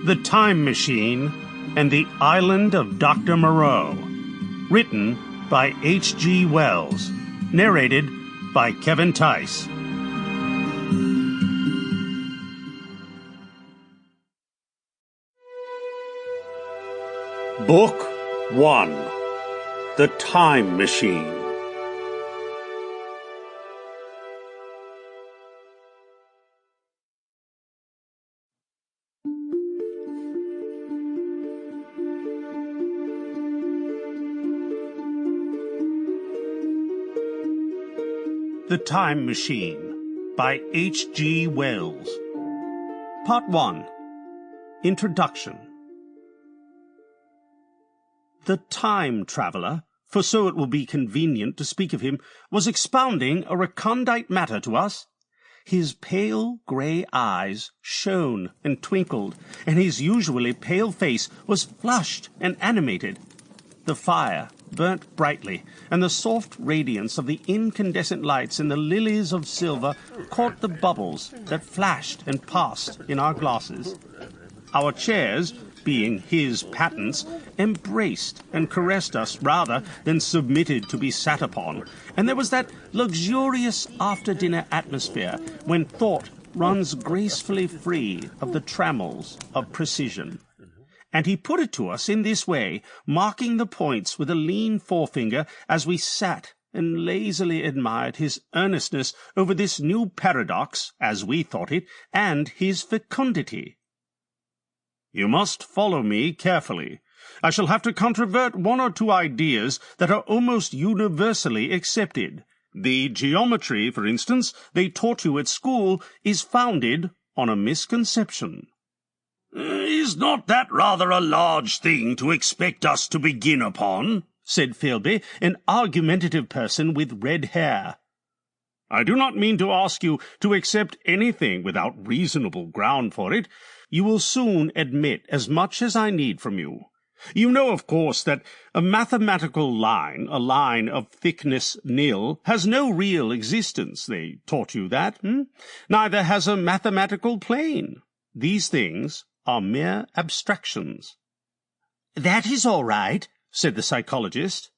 The Time Machine and the Island of Dr. Moreau. Written by H.G. Wells. Narrated by Kevin Theis. Book 1. The Time Machine. The Time Machine by H.G. Wells. Part 1. Introduction. The Time Traveller, for so it will be convenient to speak of him, was expounding a recondite matter to us. His pale grey eyes shone and twinkled, and his usually pale face was flushed and animated. The fire burnt brightly, and the soft radiance of the incandescent lights in the lilies of silver caught the bubbles that flashed and passed in our glasses. Our chairs, being his patents, embraced and caressed us rather than submitted to be sat upon, and there was that luxurious after-dinner atmosphere when thought runs gracefully free of the trammels of precision. And he put it to us in this way, marking the points with a lean forefinger as we sat and lazily admired his earnestness over this new paradox, as we thought it, and his fecundity. You must follow me carefully. I shall have to controvert one or two ideas that are almost universally accepted. The geometry, for instance, they taught you at school is founded on a misconception. "Is not that rather a large thing to expect us to begin upon?" said Philby, an argumentative person with red hair. "I do not mean to ask you to accept anything without reasonable ground for it. You will soon admit as much as I need from you. You know, of course, that a mathematical line, a line of thickness nil, has no real existence. They taught you that. Neither has a mathematical plane. These things are mere abstractions." "That is all right," said the psychologist.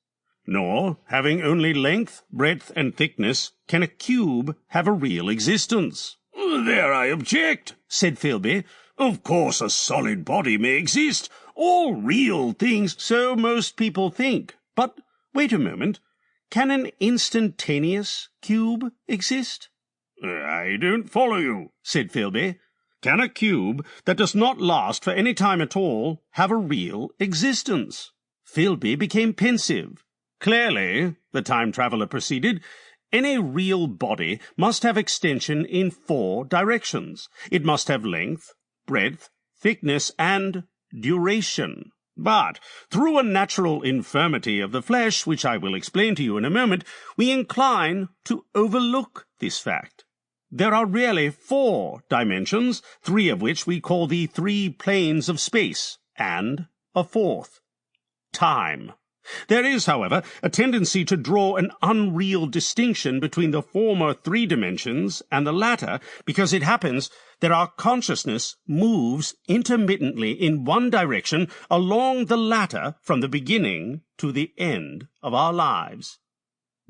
"Nor, having only length, breadth, and thickness, can a cube have a real existence." "There I object," said Philby. "Of course a solid body may exist. All real things—" "So most people think. But wait a moment. Can an instantaneous cube exist?" "I don't follow you," said Philby. "Can a cube that does not last for any time at all have a real existence?" Philby became pensive. "Clearly," the time-traveller proceeded, "any real body must have extension in 4 directions. It must have length, breadth, thickness, and duration. But through a natural infirmity of the flesh, which I will explain to you in a moment, we incline to overlook this fact. There are really 4 dimensions, 3 of which we call the 3 planes of space, and a 4th, time. There is, however, a tendency to draw an unreal distinction between the former 3 dimensions and the latter, because it happens that our consciousness moves intermittently in one direction along the latter from the beginning to the end of our lives.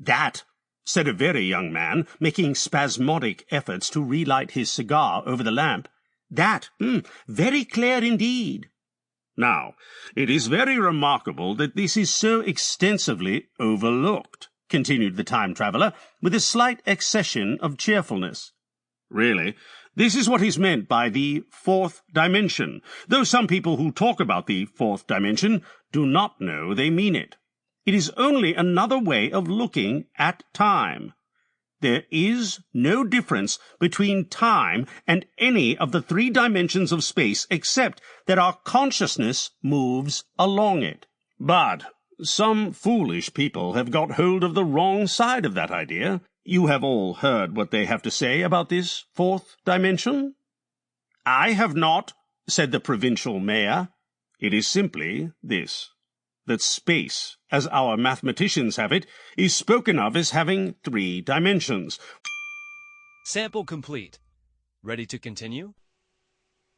"That," said a very young man, making spasmodic efforts to relight his cigar over the lamp, "that, very clear indeed." "Now, it is very remarkable that this is so extensively overlooked," continued the time-traveller, with a slight accession of cheerfulness. "Really, this is what is meant by the 4th dimension, though some people who talk about the 4th dimension do not know they mean it. It is only another way of looking at time. There is no difference between time and any of the 3 dimensions of space except that our consciousness moves along it. But some foolish people have got hold of the wrong side of that idea. You have all heard what they have to say about this 4th dimension?" "I have not," said the provincial mayor. "It is simply this. That space, as our mathematicians have it, is spoken of as having 3 dimensions. Sample complete. Ready to continue?